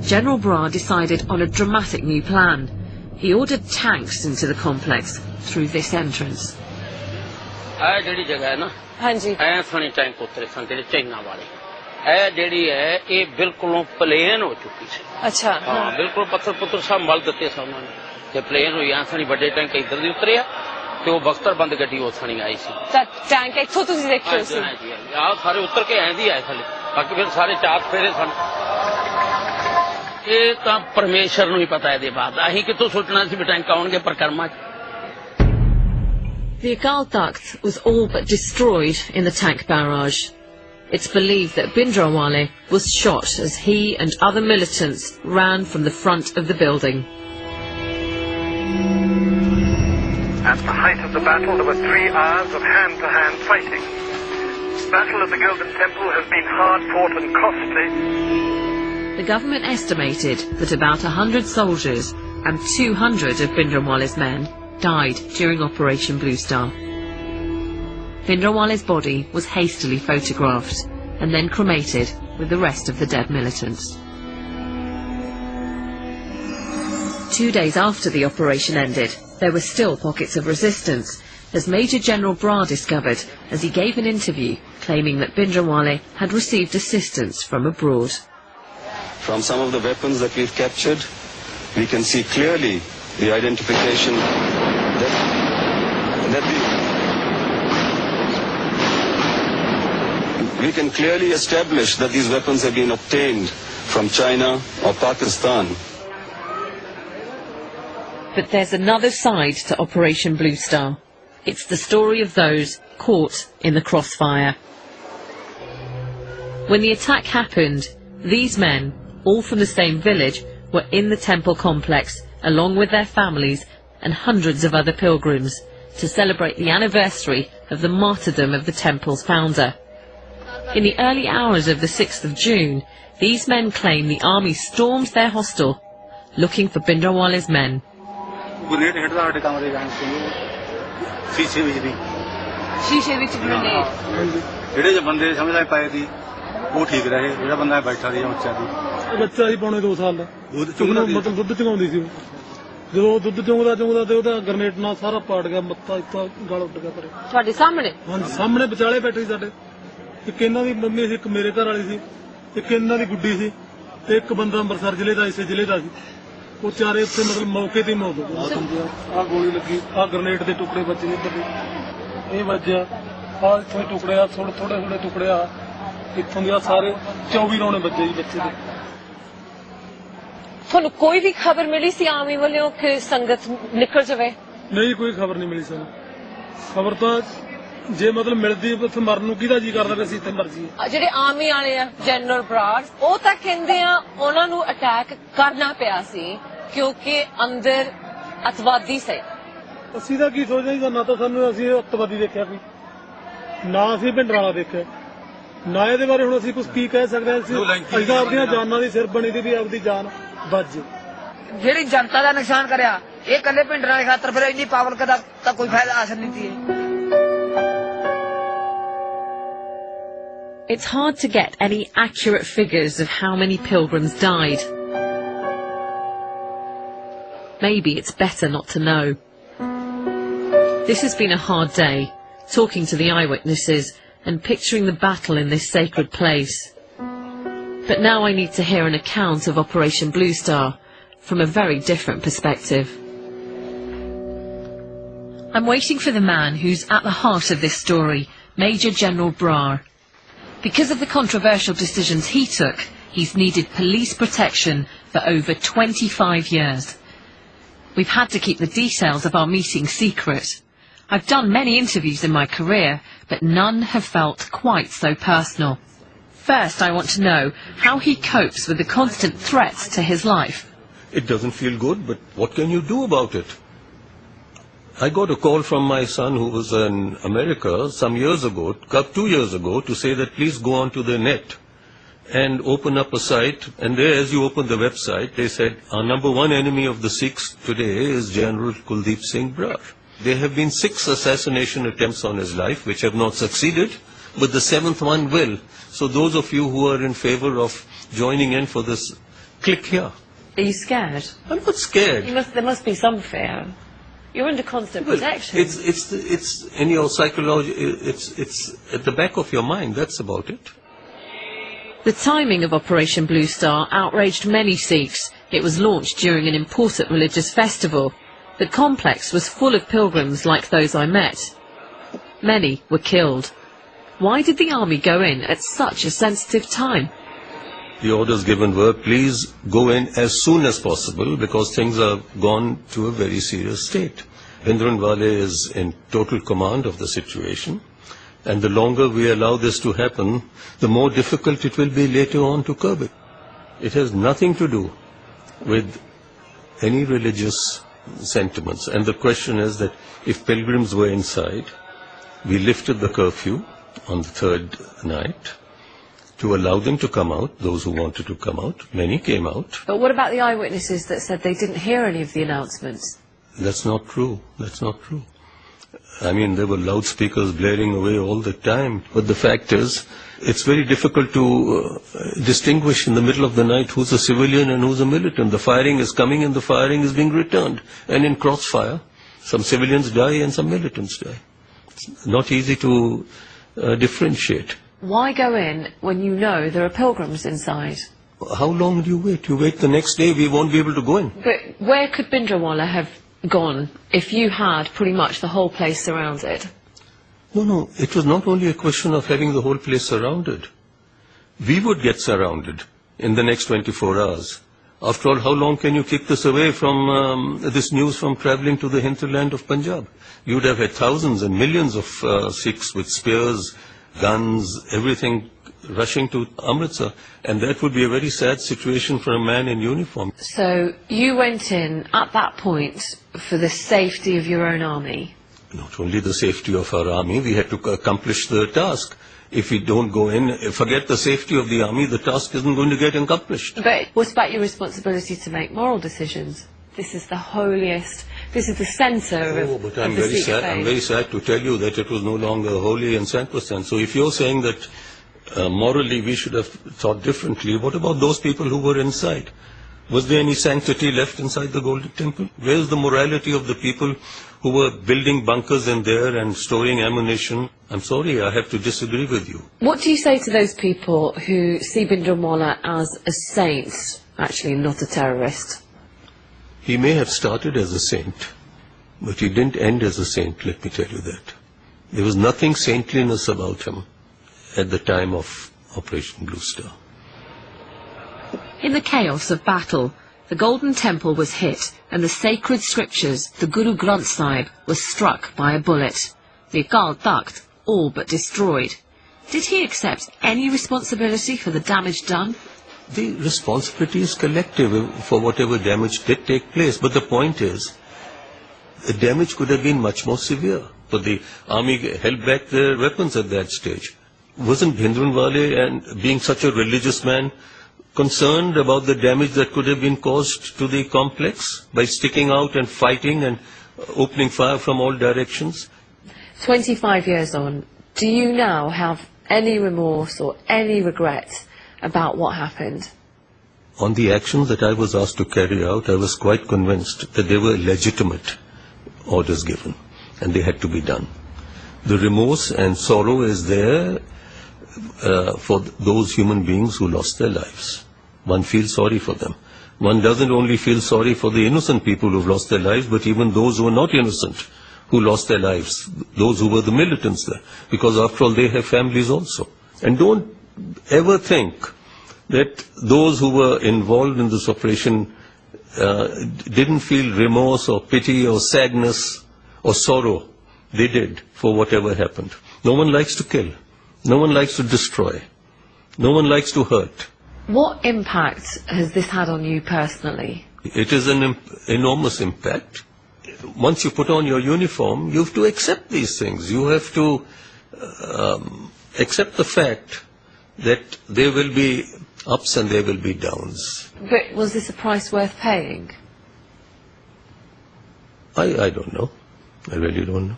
General Brar decided on a dramatic new plan. He ordered tanks into the complex through this entrance. The Agal duct was all but destroyed in the tank barrage. It's believed that Bhindranwale was shot as he and other militants ran from the front of the building. At the height of the battle, there were 3 hours of hand-to-hand fighting. The Battle of the Golden Temple has been hard-fought and costly. The government estimated that about 100 soldiers and 200 of Bhindranwale's men died during Operation Blue Star. Bhindranwale's body was hastily photographed and then cremated with the rest of the dead militants. 2 days after the operation ended, there were still pockets of resistance, as Major General Brar discovered as he gave an interview claiming that Bhindranwale had received assistance from abroad. From some of the weapons that we've captured, we can see clearly the identification we can clearly establish that these weapons have been obtained from China or Pakistan. But there's another side to Operation Blue Star. It's the story of those caught in the crossfire. When the attack happened, these men, all from the same village, were in the temple complex, along with their families and hundreds of other pilgrims, to celebrate the anniversary of the martyrdom of the temple's founder. In the early hours of the 6th of June, these men claim the army stormed their hostel, looking for Bhindranwale's men. ਜਦੋਂ ਦੁੱਧ ਚੁੰਗਦਾ ਤੇ ਉਹਦਾ grenade ਨਾਲ ਸਾਰਾ ਪਾੜ ਗਿਆ ਮੱਥਾ ਇੱਥਾ ਗਲ ਉੱਡ ਗਿਆ ਪਰੇ ਤੁਹਾਡੇ ਸਾਹਮਣੇ ਹਾਂਜੀ ਸਾਹਮਣੇ ਵਿਚਾਲੇ ਬੈਠੀ ਸਾਡੇ ਇੱਕ ਇਹਨਾਂ ਦੀ ਮੰਮੀ ਸੀ ਇੱਕ ਮੇਰੇ ਘਰ ਵਾਲੀ ਸੀ ਇੱਕ ਇਹਨਾਂ ਦੀ ਗੁੱਡੀ ਸੀ ਤੇ ਇੱਕ ਬੰਦਾ ਅੰਮ੍ਰਿਤਸਰ ਜ਼ਿਲ੍ਹੇ ਦਾ ਇਸੇ ਜ਼ਿਲ੍ਹੇ ਦਾ ਸੀ ਉਹ ਚਾਰੇ ਉੱਥੇ ਮਤਲਬ ਮੌਕੇ ਤੇ ਮੌਤ ਹੋ ਗਈ ਆ ਗੋਲੀ ਲੱਗੀ ਆ ਗ੍ਰਨੇਡ ਦੇ ਟੁਕੜੇ ਵੱਜੇ ਇੱਧਰ ਇਹ ਵੱਜਿਆ ਆ ਇੱਥੇ ਟੁਕੜੇ ਆ ਥੋੜੇ ਟੁਕੜੇ ਆ ਇੱਥੋਂ ਦੇ ਸਾਰੇ 24 ਰੌਣੇ ਵੱਜੇ ਜੀ ਬੱਚੇ ਦੇ ਤੁਹਾਨੂੰ ਕੋਈ ਵੀ ਖਬਰ ਮਿਲੀ ਸੀ ਆਰਮੀ ਵੱਲੋਂ ਕਿ ਸੰਗਤ ਨਿਕਲ ਜਾਵੇ ਨਹੀਂ ਕੋਈ ਖਬਰ ਨਹੀਂ ਮਿਲੀ ਸਾਨੂੰ ਖਬਰ ਤਾਂ ਜੇ ਮਤਲਬ ਮਿਲਦੀ ਉੱਥੇ ਮਰਨ ਨੂੰ ਕਿਹਦਾ ਜੀ ਕਰਦਾ ਵੀ ਅਸੀਂ ਇੱਥੇ ਮਰ ਜਾਈਏ ਜਿਹੜੇ ਆਰਮੀ ਵਾਲੇ ਆ ਜਨਰਲ ਬਰਾਰ ਉਹ ਤਾਂ ਕਹਿੰਦੇ ਆ ਉਹਨਾਂ ਨੂੰ ਅਟੈਕ ਕਰਨਾ ਪਿਆ ਸੀ ਕਿਉਂਕਿ ਅੰਦਰ ਅਤਵਾਦੀ ਸੀ ਅਸੀਂ ਤਾਂ ਕੀ ਸੋਚਦੇ ਸੀ ਨਾ ਤਾਂ ਸਾਨੂੰ ਅਸੀਂ ਅਤਵਾਦੀ ਦੇਖਿਆ ਕੋਈ ਨਾ ਅਸੀਂ ਭਿੰਡਰਾਲਾ ਦੇਖਿਆ ਨਾ ਇਹਦੇ ਬਾਰੇ ਹੁਣ ਅਸੀਂ ਕੁਝ ਕੀ ਕਹਿ ਸਕਦੇ ਹਾਂ ਅਸੀਂ ਤਾਂ ਆਪਣੀਆਂ ਜਾਨਾਂ ਦੀ ਸਿਰ ਬਣੀ ਦੀ ਵੀ ਆਪਦੀ ਜਾਨ ਬਚ ਜਿਹੜੀ ਜਨਤਾ ਦਾ ਨੁਕਸਾਨ ਕਰਿਆ ਇਹ ਕੱਲੇ ਭਿੰਡਰਾਂ ਦੇ ਖਾਤਰ ਫਿਰ ਇੰਨੀ ਪਾਵਰ ਦਾ ਤਾਂ ਕੋਈ ਫਾਇਦਾ ਹਾਸਲ ਨਹੀਂ ਸੀ It's hard to get any accurate figures of how many pilgrims died. Maybe it's better not to know. This has been a hard day, talking to the eyewitnesses and picturing the battle in this sacred place. But now I need to hear an account of Operation Blue Star from a very different perspective. I'm waiting for the man who's at the heart of this story, Major General Brar. Because of the controversial decisions he took, he's needed police protection for over 25 years. We've had to keep the details of our meeting secret. I've done many interviews in my career, but none have felt quite so personal. First, I want to know how he copes with the constant threats to his life. It doesn't feel good, but what can you do about it? I got a call from my son who was in America some years ago, 2 years ago, to say that please go onto the net and open up a site. And there, as you open the website, they said our number one enemy of the Sikhs today is General Kuldeep Singh Brar. There have been 6 assassination attempts on his life, which have not succeeded, but the 7th one will. So those of you who are in favor of joining in for this click here. Are you scared? I'm not scared. There must be some fear. You're under constant protection. It's in your psychology. It's at the back of your mind. That's about it. The timing of Operation Blue Star outraged many Sikhs. It was launched during an important religious festival. The complex was full of pilgrims like those I met. Many were killed. Why did the army go in at such a sensitive time? The orders given were, please go in as soon as possible because things have gone to a very serious state. Bhindranwale is in total command of the situation, and the longer we allow this to happen, the more difficult it will be later on to curb it. It has nothing to do with any religious sentiments. And the question is that if pilgrims were inside, we lifted the curfew on the third night to allow them to come out, those who wanted to come out. Many came out. But what about the eyewitnesses that said they didn't hear any of the announcements? That's not true. That's not true. I mean, there were loudspeakers blaring away all the time. But the fact is, it's very difficult to distinguish in the middle of the night who's a civilian and who's a militant. The firing is coming and the firing is being returned. And in crossfire, some civilians die and some militants die. It's not easy to differentiate. Why go in when you know there are pilgrims inside? How long do you wait? You wait the next day, we won't be able to go in. But where could Bhindranwale have gone if you had pretty much the whole place surrounded? No, it was not only a question of having the whole place surrounded. We would get surrounded in the next 24 hours. After all, how long can you keep this away from this news from travelling to the hinterland of Punjab? You would have had thousands and millions of Sikhs with spears, guns, everything rushing to Amritsar, and that would be a very sad situation for a man in uniform. So you went in at that point for the safety of your own army? Not only the safety of our army, we had to accomplish the task. If we don't go in, forget the safety of the army, the task isn't going to get accomplished. But what about your responsibility to make moral decisions? This is the holiest, this is the centre of but I'm very sad. I'm very sad to tell you that it was no longer holy and sacrosanct. So if you're saying that morally we should have thought differently, what about those people who were inside? Was there any sanctity left inside the Golden Temple? Where's the morality of the people who were building bunkers in there and storing ammunition? I'm sorry, I have to disagree with you. What do you say to those people who see Bhindranwale as a saint, actually not a terrorist? He may have started as a saint, but he didn't end as a saint, let me tell you that. There was nothing saintliness about him at the time of Operation Blue Star. In the chaos of battle, the Golden Temple was hit and the sacred scriptures, the Guru Granth Sahib, was struck by a bullet. The Akal Takht all but destroyed. Did he accept any responsibility for the damage done? The responsibility is collective for whatever damage did take place, but the point is, the damage could have been much more severe. But the army held back their weapons at that stage. Wasn't Bhindranwale, and being such a religious man, concerned about the damage that could have been caused to the complex by sticking out and fighting and opening fire from all directions? 25 years on, do you now have any remorse or any regret about what happened? On the actions that I was asked to carry out, I was quite convinced that they were legitimate orders given and they had to be done. The remorse and sorrow is there for those human beings who lost their lives. One feels sorry for them. One doesn't only feel sorry for the innocent people who've lost their lives, but even those who are not innocent, who lost their lives, those who were the militants there, because after all they have families also. And don't ever think that those who were involved in this operation didn't feel remorse or pity or sadness or sorrow. They did for whatever happened. No one likes to kill. No one likes to destroy. No one likes to hurt. What impact has this had on you personally? It is an enormous impact. Once you put on your uniform, you have to accept these things. You have to accept the fact that there will be ups and there will be downs. But was this a price worth paying? I don't know. I really don't know.